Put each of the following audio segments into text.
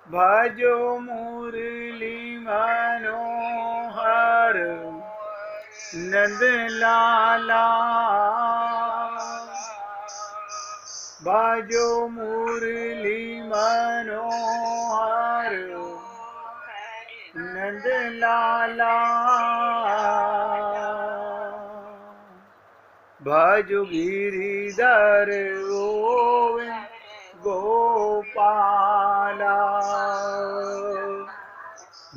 भजो मुरली मनोहर नंद लाला। भजो मुरली मनोहर नंद लाला। भजो गिरिधर गोविंद गोपाला।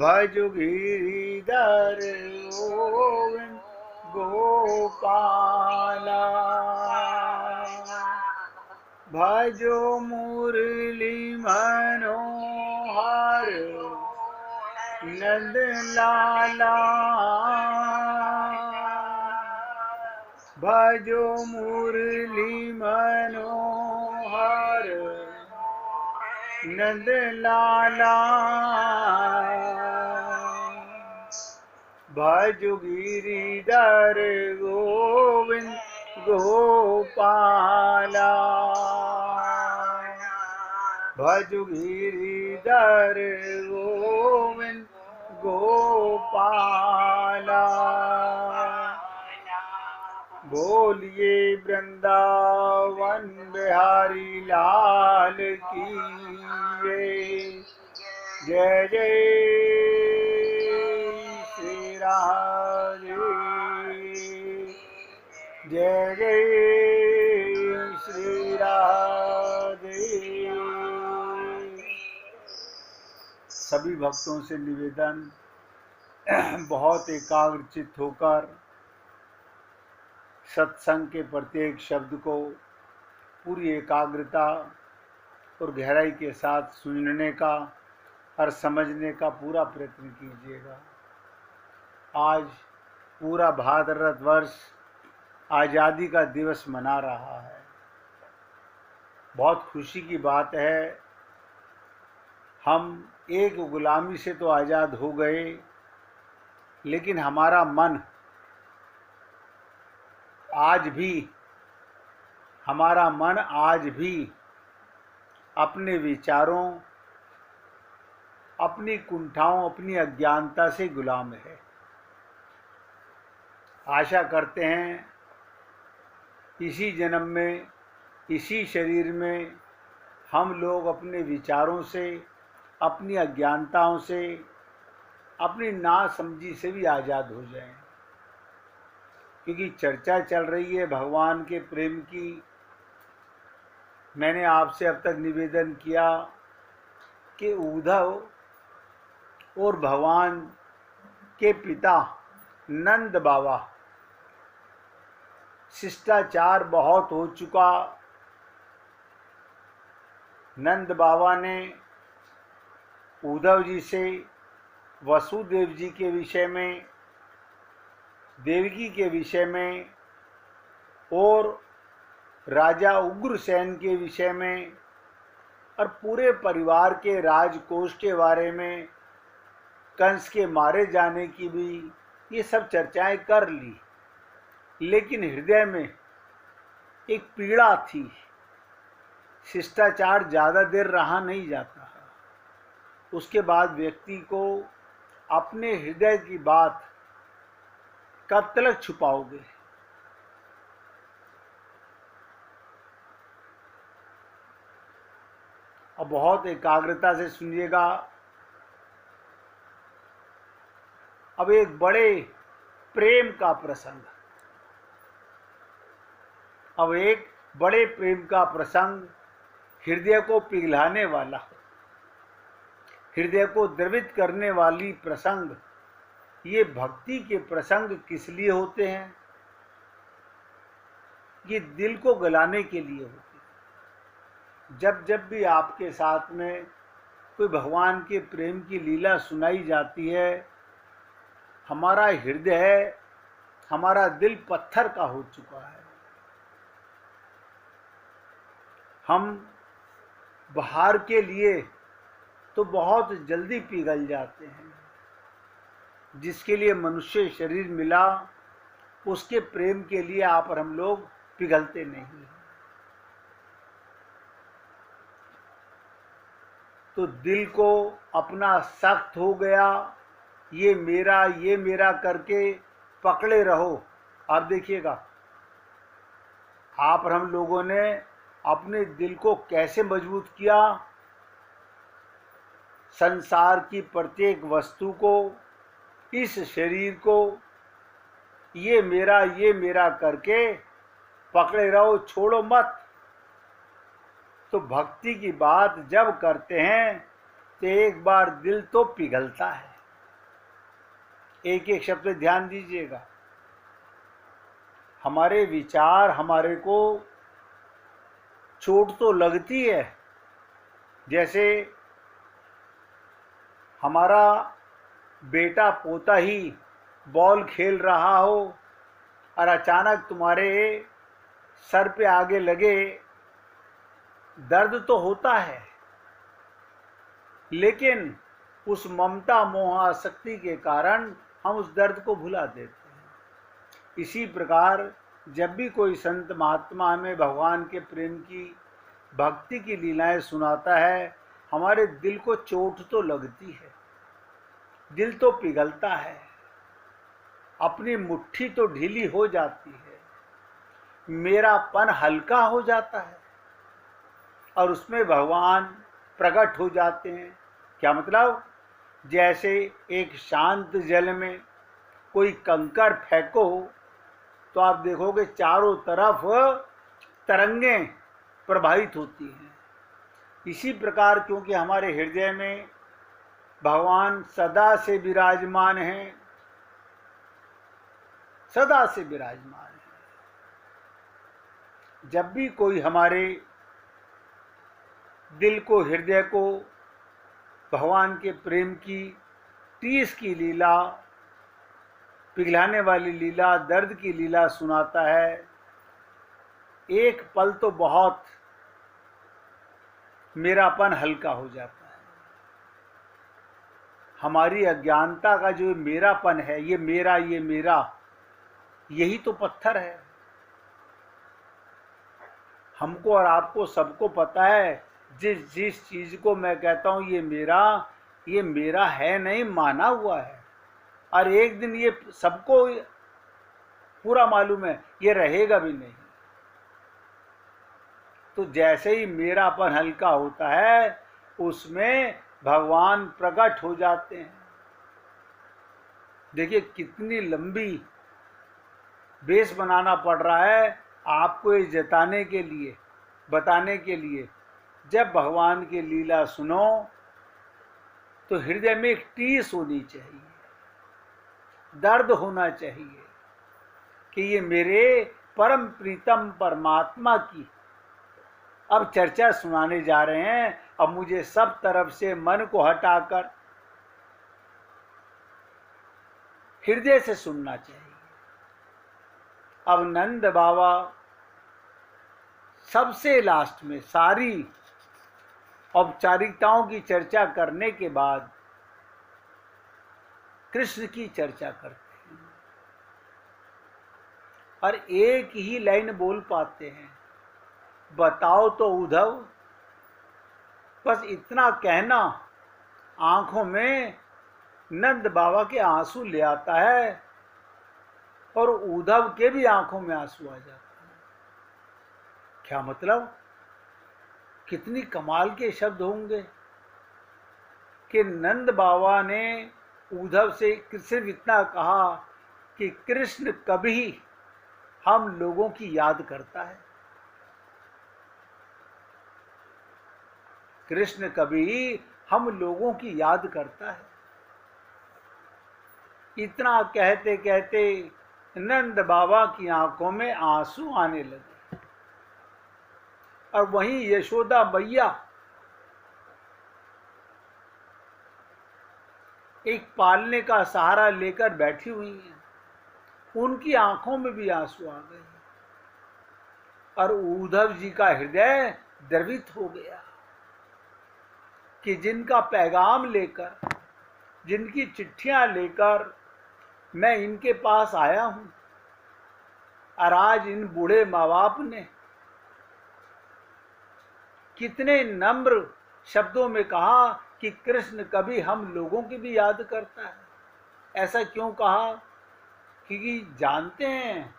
भजो गिरिधर गोविंद गोपाला। भजो मुरली मनोहर नंद लाला। भजो मुरली मनोहर नंद लाला। भजो गिरिधर गोविंद गोपाला। भजो गिरिधर गोविंद गोपाला। बोलिए वृंदावन बिहारी लाल की जय जय श्री राधे। जय जय श्री राधे। सभी भक्तों से निवेदन, बहुत एकाग्रचित्त होकर सत्संग के प्रत्येक शब्द को पूरी एकाग्रता और गहराई के साथ सुनने का और समझने का पूरा प्रयत्न कीजिएगा। आज पूरा भारत वर्ष आज़ादी का दिवस मना रहा है। बहुत खुशी की बात है, हम एक गुलामी से तो आज़ाद हो गए, लेकिन हमारा मन आज भी अपने विचारों, अपनी कुंठाओं, अपनी अज्ञानता से गुलाम है। आशा करते हैं इसी जन्म में, इसी शरीर में हम लोग अपने विचारों से, अपनी अज्ञानताओं से, अपनी नासमझी से भी आज़ाद हो जाएं। क्योंकि चर्चा चल रही है भगवान के प्रेम की। मैंने आपसे अब तक निवेदन किया कि उद्धव और भगवान के पिता नंद बाबा, शिष्टाचार बहुत हो चुका। नंद बाबा ने उद्धव जी से वसुदेव जी के विषय में, देवकी के विषय में और राजा उग्रसेन के विषय में और पूरे परिवार के राजकोष के बारे में, कंस के मारे जाने की भी ये सब चर्चाएं कर ली। लेकिन हृदय में एक पीड़ा थी। शिष्टाचार ज़्यादा देर रहा नहीं जाता है। उसके बाद व्यक्ति को अपने हृदय की बात कब तक छुपाओगे? अब बहुत एकाग्रता से सुनिएगा। अब एक बड़े प्रेम का प्रसंग, हृदय को पिघलाने वाला, हृदय को द्रवित करने वाली प्रसंग। ये भक्ति के प्रसंग किस लिए होते हैं? ये दिल को गलाने के लिए होते हैं। जब जब भी आपके साथ में कोई भगवान के प्रेम की लीला सुनाई जाती है, हमारा हृदय, हमारा दिल पत्थर का हो चुका है। हम बाहर के लिए तो बहुत जल्दी पिघल जाते हैं। जिसके लिए मनुष्य शरीर मिला, उसके प्रेम के लिए आप और हम लोग पिघलते नहीं। तो दिल को अपना सख्त हो गया, ये मेरा करके पकड़े रहो। आप देखिएगा, आप और हम लोगों ने अपने दिल को कैसे मजबूत किया। संसार की प्रत्येक वस्तु को, इस शरीर को ये मेरा करके पकड़े रहो, छोड़ो मत। तो भक्ति की बात जब करते हैं तो एक बार दिल तो पिघलता है। एक एक शब्द पे ध्यान दीजिएगा। हमारे विचार हमारे को चोट तो लगती है। जैसे हमारा बेटा पोता ही बॉल खेल रहा हो और अचानक तुम्हारे सर पे आगे लगे, दर्द तो होता है, लेकिन उस ममता मोह आसक्ति के कारण हम उस दर्द को भुला देते हैं। इसी प्रकार जब भी कोई संत महात्मा हमें भगवान के प्रेम की, भक्ति की लीलाएं सुनाता है, हमारे दिल को चोट तो लगती है, दिल तो पिघलता है, अपनी मुट्ठी तो ढीली हो जाती है, मेरापन हल्का हो जाता है और उसमें भगवान प्रकट हो जाते हैं। क्या मतलब? जैसे एक शांत जल में कोई कंकड़ फेंको तो आप देखोगे चारों तरफ तरंगें प्रवाहित होती हैं। इसी प्रकार क्योंकि हमारे हृदय में भगवान सदा से विराजमान हैं, सदा से विराजमान हैं। जब भी कोई हमारे दिल को, हृदय को भगवान के प्रेम की, टीस की लीला, पिघलाने वाली लीला, दर्द की लीला सुनाता है, एक पल तो बहुत मेरापन हल्का हो जाता है। हमारी अज्ञानता का जो मेरापन है, ये मेरा, यही तो पत्थर है। हमको और आपको सबको पता है, जिस चीज को मैं कहता हूं ये मेरा है नहीं, माना हुआ है, और एक दिन ये सबको पूरा मालूम है ये रहेगा भी नहीं। तो जैसे ही मेरापन हल्का होता है, उसमें भगवान प्रकट हो जाते हैं। देखिए कितनी लंबी बेस बनाना पड़ रहा है आपको ये जताने के लिए, बताने के लिए। जब भगवान की लीला सुनो तो हृदय में एक टीस होनी चाहिए, दर्द होना चाहिए कि ये मेरे परम प्रीतम परमात्मा की अब चर्चा सुनाने जा रहे हैं। अब मुझे सब तरफ से मन को हटाकर हृदय से सुनना चाहिए। अब नंद बाबा सबसे लास्ट में सारी औपचारिकताओं की चर्चा करने के बाद कृष्ण की चर्चा करते हैं और एक ही लाइन बोल पाते हैं, बताओ तो उद्धव। बस इतना कहना आंखों में नंद बाबा के आंसू ले आता है और उद्धव के भी आंखों में आंसू आ जाते हैं। क्या मतलब? कितनी कमाल के शब्द होंगे कि नंद बाबा ने उद्धव से सिर्फ इतना कहा कि कृष्ण कभी हम लोगों की याद करता है, कृष्ण कभी हम लोगों की याद करता है। इतना कहते कहते नंद बाबा की आंखों में आंसू आने लगे और वहीं यशोदा मैया एक पालने का सहारा लेकर बैठी हुई हैं, उनकी आंखों में भी आंसू आ गए और उद्धव जी का हृदय द्रवित हो गया कि जिनका पैगाम लेकर, जिनकी चिट्ठियां लेकर मैं इनके पास आया हूं और आज इन बूढ़े माँ बाप ने कितने नम्र शब्दों में कहा कि कृष्ण कभी हम लोगों की भी याद करता है। ऐसा क्यों कहा? क्योंकि जानते हैं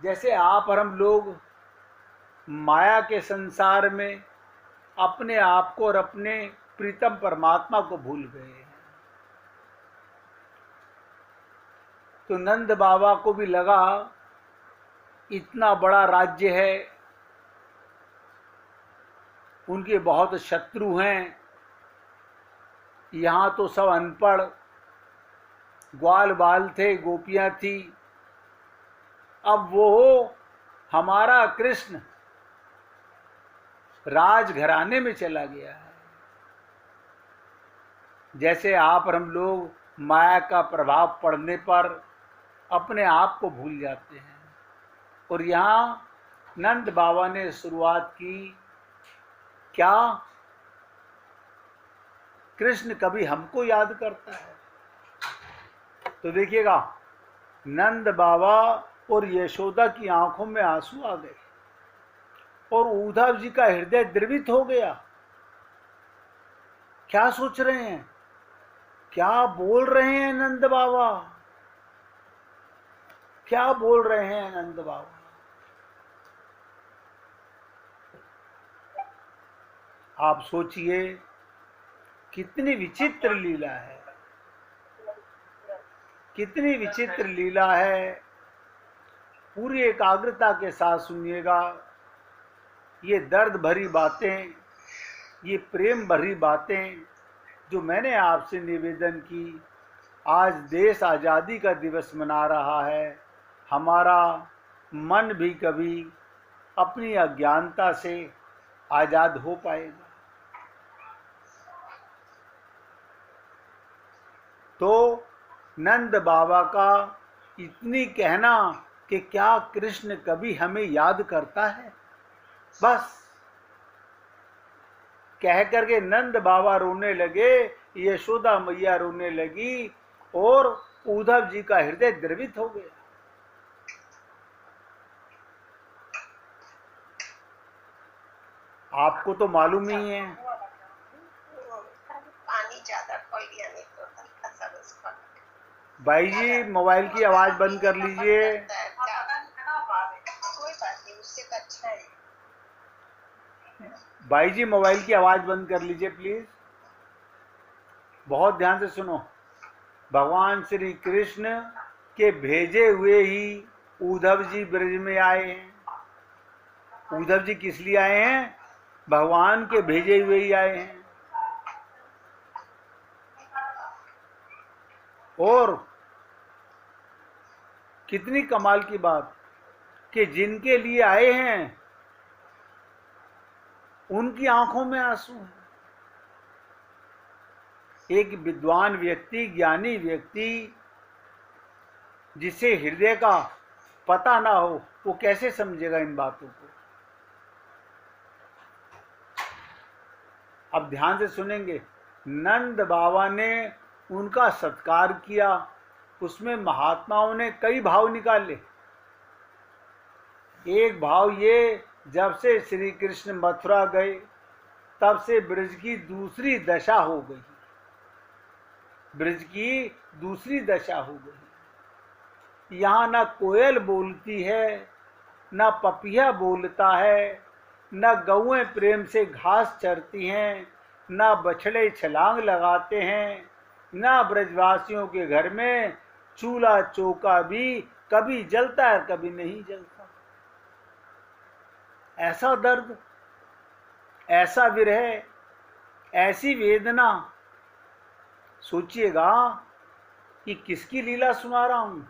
जैसे आप और हम लोग माया के संसार में अपने आप को और अपने प्रीतम परमात्मा को भूल गए हैं, तो नंद बाबा को भी लगा इतना बड़ा राज्य है, उनके बहुत शत्रु हैं, यहाँ तो सब अनपढ़ ग्वाल बाल थे, गोपियाँ थी, अब वो हमारा कृष्ण राजघराने में चला गया है। जैसे आप और हम लोग माया का प्रभाव पड़ने पर अपने आप को भूल जाते हैं, और यहाँ नंद बाबा ने शुरुआत की, क्या कृष्ण कभी हमको याद करता है? तो देखिएगा, नंद बाबा और यशोदा की आंखों में आंसू आ गए और उद्धव जी का हृदय द्रवित हो गया। क्या सोच रहे हैं, क्या बोल रहे हैं नंद बाबा, क्या बोल रहे हैं नंद बाबा? आप सोचिए कितनी विचित्र लीला है, कितनी विचित्र लीला है। पूरी एकाग्रता के साथ सुनिएगा। ये दर्द भरी बातें, ये प्रेम भरी बातें जो मैंने आपसे निवेदन की। आज देश आज़ादी का दिवस मना रहा है, हमारा मन भी कभी अपनी अज्ञानता से आज़ाद हो पाएगा। तो नंद बाबा का इतनी कहना कि क्या कृष्ण कभी हमें याद करता है, बस कह करके नंद बाबा रोने लगे, यशोदा मैया रोने लगी और उद्धव जी का हृदय द्रवित हो गया। आपको तो मालूम ही है। पानी ज्यादा खोल दिया, नहीं तो हल्का सा बस भाई जी मोबाइल की आवाज बंद कर लीजिए। कोई बात नहीं, उससे तो अच्छा है। भाई जी मोबाइल की आवाज बंद कर लीजिए प्लीज। बहुत ध्यान से सुनो। भगवान श्री कृष्ण के भेजे हुए ही उद्धव जी ब्रज में आए हैं। उद्धव जी किस लिए आए हैं? भगवान के भेजे हुए ही आए हैं। और कितनी कमाल की बात कि जिनके लिए आए हैं उनकी आंखों में आंसू हैं। एक विद्वान व्यक्ति, ज्ञानी व्यक्ति, जिसे हृदय का पता ना हो, वो कैसे समझेगा इन बातों को? अब ध्यान से सुनेंगे। नंद बाबा ने उनका सत्कार किया, उसमें महात्माओं ने कई भाव निकाले। एक भाव ये, जब से श्री कृष्ण मथुरा गए तब से ब्रज की दूसरी दशा हो गई, ब्रज की दूसरी दशा हो गई। यहाँ ना कोयल बोलती है, ना पपिया बोलता है, न गौएं प्रेम से घास चरती हैं, न बछड़े छलांग लगाते हैं, न ब्रजवासियों के घर में चूल्हा चौका भी कभी जलता है कभी नहीं जलता। ऐसा दर्द, ऐसा विरह, ऐसी वेदना। सोचिएगा कि किसकी लीला सुना रहा हूं।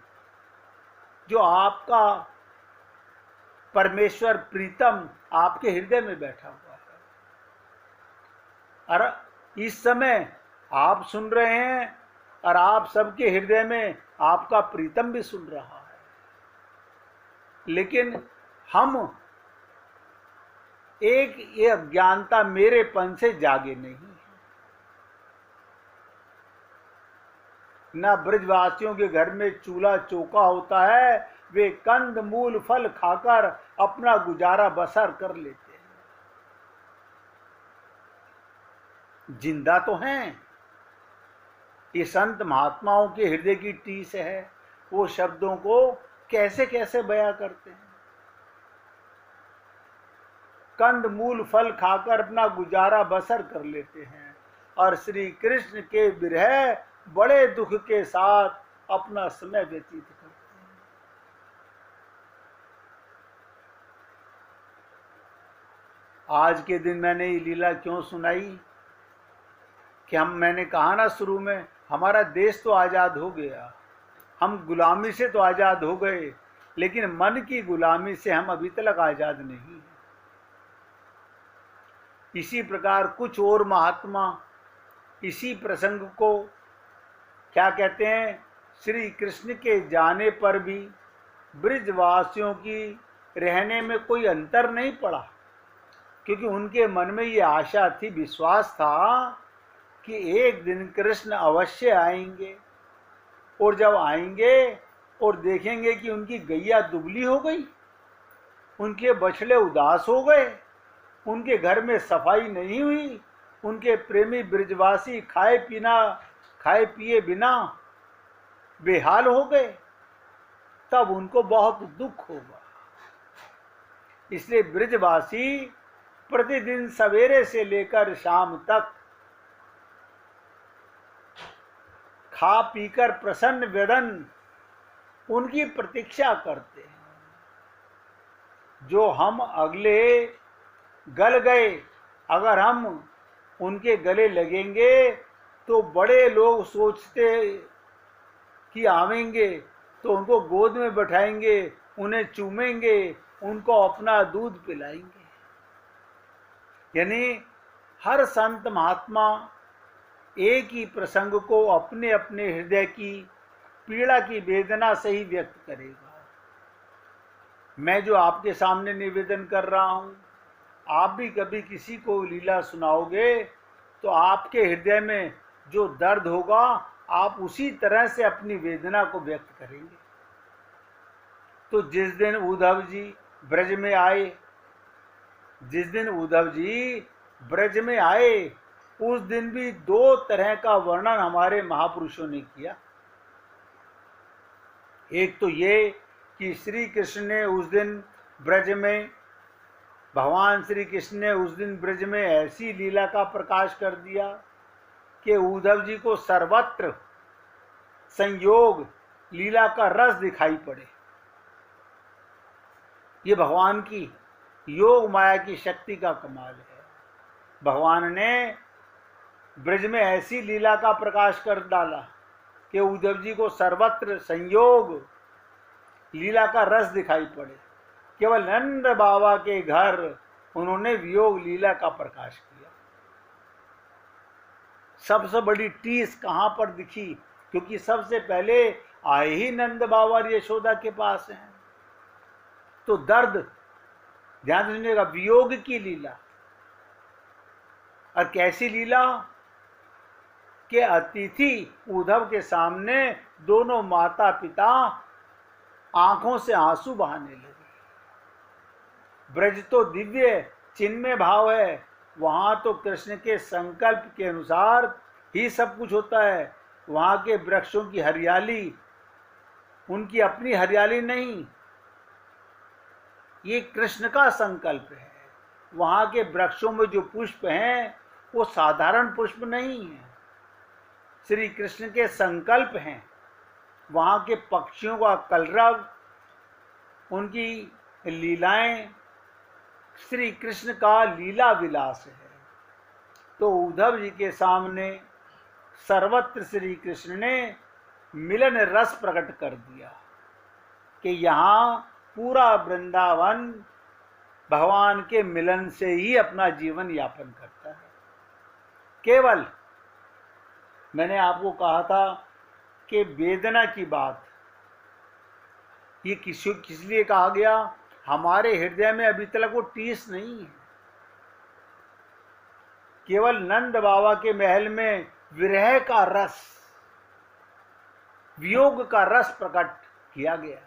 जो आपका परमेश्वर प्रीतम आपके हृदय में बैठा हुआ है, और इस समय आप सुन रहे हैं, और आप सबके हृदय में आपका प्रीतम भी सुन रहा है। लेकिन हम एक ये अज्ञानता मेरेपन से जागे नहीं है। न ब्रजवासियों के घर में चूल्हा चौका होता है, वे कंद मूल फल खाकर अपना गुजारा बसर कर लेते हैं। जिंदा तो हैं। ये संत महात्माओं के हृदय की टीस है, वो शब्दों को कैसे कैसे बयां करते हैं। कंद मूल फल खाकर अपना गुजारा बसर कर लेते हैं और श्री कृष्ण के विरह बड़े दुख के साथ अपना समय व्यतीत करते हैं। आज के दिन मैंने ये लीला क्यों सुनाई कि मैंने कहा ना शुरू में, हमारा देश तो आजाद हो गया, हम गुलामी से तो आजाद हो गए, लेकिन मन की गुलामी से हम अभी तक आजाद नहीं हैं। इसी प्रकार कुछ और महात्मा इसी प्रसंग को क्या कहते हैं, श्री कृष्ण के जाने पर भी ब्रिजवासियों की रहने में कोई अंतर नहीं पड़ा, क्योंकि उनके मन में ये आशा थी, विश्वास था कि एक दिन कृष्ण अवश्य आएंगे, और जब आएंगे और देखेंगे कि उनकी गैया दुबली हो गई, उनके बछड़े उदास हो गए, उनके घर में सफाई नहीं हुई, उनके प्रेमी ब्रिजवासी खाए पिए बिना बेहाल हो गए, तब उनको बहुत दुख होगा। इसलिए ब्रिजवासी प्रतिदिन सवेरे से लेकर शाम तक खा पीकर प्रसन्न वदन उनकी प्रतीक्षा करते हैं। जो हम अगले गल गए, अगर हम उनके गले लगेंगे तो बड़े लोग सोचते कि आवेंगे तो उनको गोद में बैठाएंगे, उन्हें चूमेंगे, उनको अपना दूध पिलाएंगे। यानी हर संत महात्मा एक ही प्रसंग को अपने अपने हृदय की पीड़ा की वेदना से ही व्यक्त करेगा। मैं जो आपके सामने निवेदन कर रहा हूँ, आप भी कभी किसी को लीला सुनाओगे तो आपके हृदय में जो दर्द होगा, आप उसी तरह से अपनी वेदना को व्यक्त करेंगे। तो जिस दिन उद्धव जी ब्रज में आए, उस दिन भी दो तरह का वर्णन हमारे महापुरुषों ने किया। एक तो ये कि श्री कृष्ण ने उस दिन ब्रज में, भगवान श्री कृष्ण ने उस दिन ब्रज में ऐसी लीला का प्रकाश कर दिया कि उद्धव जी को सर्वत्र संयोग लीला का रस दिखाई पड़े। ये भगवान की योग माया की शक्ति का कमाल है। भगवान ने ब्रज में ऐसी लीला का प्रकाश कर डाला कि उद्धव जी को सर्वत्र संयोग लीला का रस दिखाई पड़े। केवल नंद बाबा के घर उन्होंने वियोग लीला का प्रकाश किया। सबसे बड़ी टीस कहां पर दिखी, क्योंकि सबसे पहले आए ही नंद बाबा यशोदा के पास हैं। तो दर्द ध्यान सुनिएगा, वियोग की लीला। और कैसी लीला के अतिथि उद्धव के सामने दोनों माता पिता आंखों से आंसू बहाने लगे। ब्रज तो दिव्य चिन्मय भाव है, वहां तो कृष्ण के संकल्प के अनुसार ही सब कुछ होता है। वहां के वृक्षों की हरियाली उनकी अपनी हरियाली नहीं, ये कृष्ण का संकल्प है। वहां के वृक्षों में जो पुष्प हैं वो साधारण पुष्प नहीं है, श्री कृष्ण के संकल्प हैं। वहां के पक्षियों का कलरव, उनकी लीलाएं श्री कृष्ण का लीला विलास है। तो उद्धव जी के सामने सर्वत्र श्री कृष्ण ने मिलन रस प्रकट कर दिया कि यहाँ पूरा वृंदावन भगवान के मिलन से ही अपना जीवन यापन करता है। केवल मैंने आपको कहा था कि वेदना की बात ये किस लिए कहा गया, हमारे हृदय में अभी तक वो टीस नहीं है। केवल नंद बाबा के महल में विरह का रस, वियोग का रस प्रकट किया गया।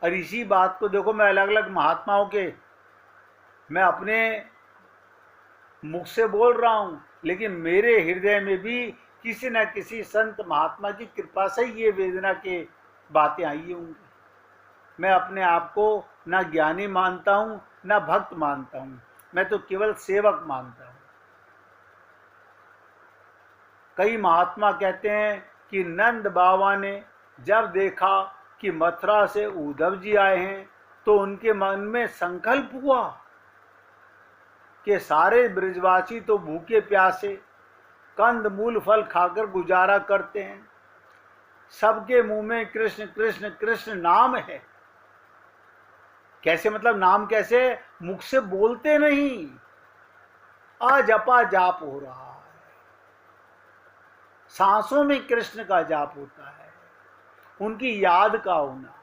और इसी बात को देखो, मैं अलग अलग महात्माओं के, मैं अपने मुख से बोल रहा हूं, लेकिन मेरे हृदय में भी किसी न किसी संत महात्मा की कृपा से ये वेदना के बातें आई होंगी। मैं अपने आप को ना ज्ञानी मानता हूं ना भक्त मानता हूं, मैं तो केवल सेवक मानता हूं। कई महात्मा कहते हैं कि नंद बाबा ने जब देखा कि मथुरा से उद्धव जी आए हैं तो उनके मन में संकल्प हुआ कि सारे ब्रजवासी तो भूखे प्यासे कंद मूल फल खाकर गुजारा करते हैं, सबके मुंह में कृष्ण कृष्ण कृष्ण नाम है। कैसे मतलब नाम कैसे? मुख से बोलते नहीं, अजपा जाप हो रहा है, सांसों में कृष्ण का जाप होता है, उनकी याद का होना,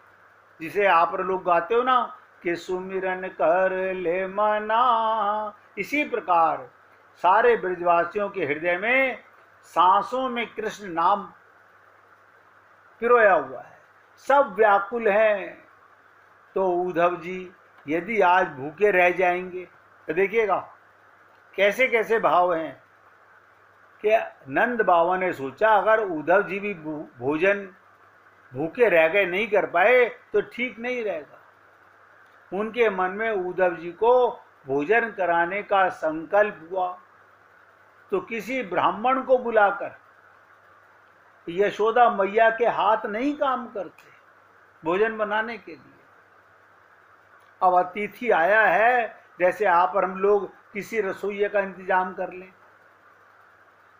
जिसे आप लोग गाते हो ना कि सुमिरन कर ले मना। इसी प्रकार सारे ब्रजवासियों के हृदय में सांसों में कृष्ण नाम पिरोया हुआ है, सब व्याकुल हैं। तो उद्धव जी यदि आज भूखे रह जाएंगे तो देखिएगा कैसे कैसे भाव हैं कि नंद बाबा ने सोचा अगर उद्धव जी भी भोजन भूखे रह गए, नहीं कर पाए तो ठीक नहीं रहेगा। उनके मन में उद्धव जी को भोजन कराने का संकल्प हुआ तो किसी ब्राह्मण को बुलाकर, यशोदा मैया के हाथ नहीं काम करते भोजन बनाने के लिए। अब अतिथि आया है, जैसे आप और हम लोग किसी रसोइये का इंतजाम कर लें,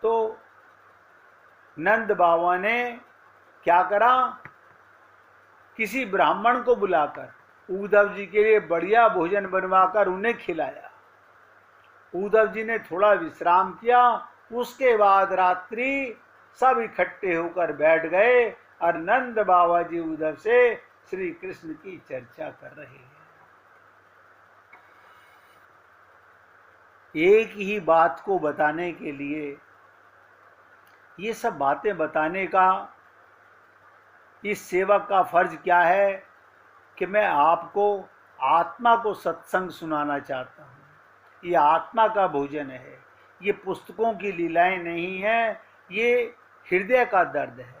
तो नंद बाबा ने क्या करा, किसी ब्राह्मण को बुलाकर उद्धव जी के लिए बढ़िया भोजन बनवाकर उन्हें खिलाया। उद्धव जी ने थोड़ा विश्राम किया, उसके बाद रात्रि सब इकट्ठे होकर बैठ गए और नंद बाबा जी उद्धव से श्री कृष्ण की चर्चा कर रहे हैं। एक ही बात को बताने के लिए, ये सब बातें बताने का इस सेवक का फर्ज क्या है कि मैं आपको आत्मा को सत्संग सुनाना चाहता हूँ। ये आत्मा का भोजन है, ये पुस्तकों की लीलाएं नहीं है, ये हृदय का दर्द है,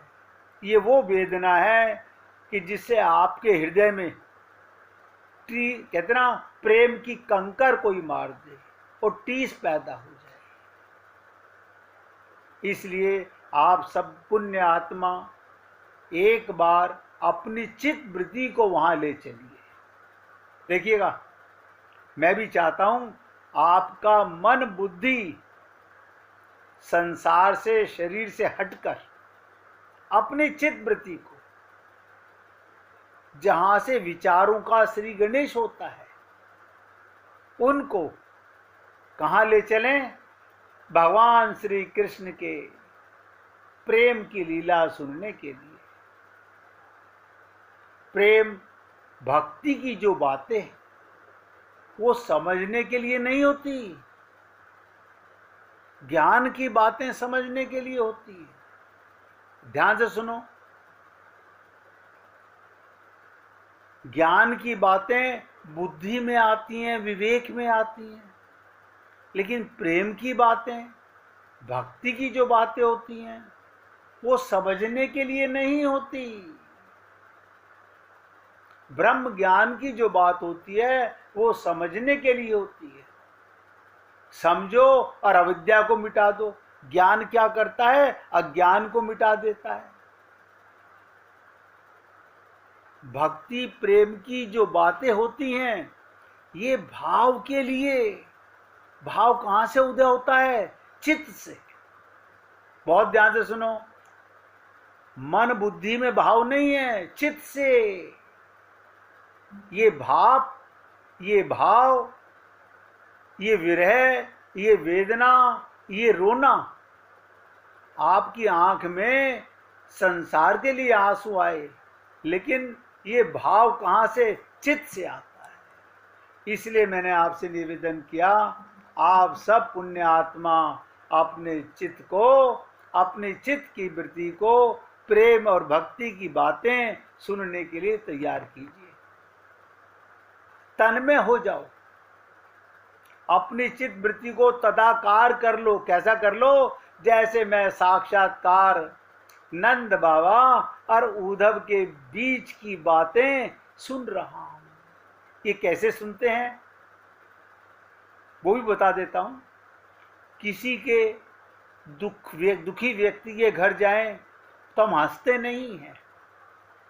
ये वो वेदना है कि जिससे आपके हृदय में कहते ना प्रेम की कंकर कोई मार दे और टीस पैदा हो जाए। इसलिए आप सब पुण्य आत्मा एक बार अपनी चित्त वृत्ति को वहां ले चलिए। देखिएगा, मैं भी चाहता हूं आपका मन बुद्धि संसार से, शरीर से हटकर अपनी चित्त वृत्ति को, जहां से विचारों का श्री गणेश होता है, उनको कहां ले चलें? भगवान श्री कृष्ण के प्रेम की लीला सुनने के लिए। प्रेम भक्ति की जो बातें वो समझने के लिए नहीं होती, ज्ञान की बातें समझने के लिए होती है। ध्यान से सुनो, ज्ञान की बातें बुद्धि में आती हैं, विवेक में आती हैं, लेकिन प्रेम की बातें, भक्ति की जो बातें होती हैं वो समझने के लिए नहीं होती। ब्रह्म ज्ञान की जो बात होती है वो समझने के लिए होती है। समझो और अविद्या को मिटा दो। ज्ञान क्या करता है? अज्ञान को मिटा देता है। भक्ति प्रेम की जो बातें होती हैं ये भाव के लिए। भाव कहां से उदय होता है? चित्त से। बहुत ध्यान से सुनो, मन बुद्धि में भाव नहीं है, चित्त से। ये भाव, ये विरह, ये वेदना, ये रोना, आपकी आंख में संसार के लिए आंसू आए, लेकिन ये भाव कहां से? चित्त से आता है। इसलिए मैंने आपसे निवेदन किया, आप सब पुण्य आत्मा अपने चित्त को, अपने चित्त की वृत्ति को प्रेम और भक्ति की बातें सुनने के लिए तैयार कीजिए। तन्मय हो जाओ, अपनी चित्त वृत्ति को तदाकार कर लो। कैसा कर लो? जैसे मैं साक्षात्कार नंद बाबा और उद्धव के बीच की बातें सुन रहा हूं। ये कैसे सुनते हैं वो भी बता देता हूं। किसी के दुखी व्यक्ति के घर जाएं तो हम हंसते नहीं हैं,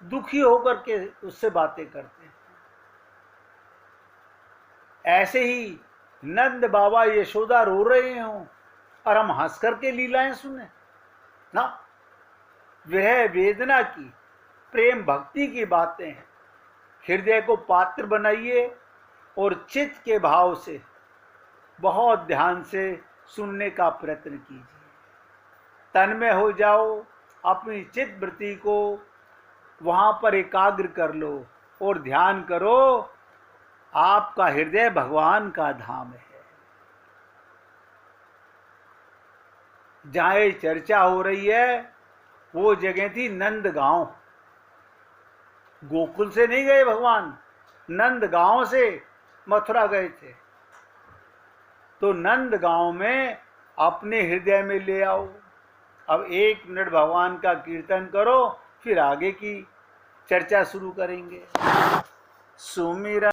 दुखी होकर के उससे बातें करते हैं। ऐसे ही नंद बाबा यशोदा रो रहे हों और हम हंस करके लीलाएं सुने ना। विरह वेदना की, प्रेम भक्ति की बातें हैं। हृदय को पात्र बनाइए और चित्त के भाव से बहुत ध्यान से सुनने का प्रयत्न कीजिए। तन में हो जाओ, अपनी चित्त वृत्ति को वहां पर एकाग्र कर लो और ध्यान करो। आपका हृदय भगवान का धाम है। जहां चर्चा हो रही है वो जगह थी नंदगांव। गोकुल से नहीं गए भगवान, नंदगांव से मथुरा गए थे। तो नंदगांव में अपने हृदय में ले आओ। अब 1 मिनट भगवान का कीर्तन करो, फिर आगे की चर्चा शुरू करेंगे। सुमिरन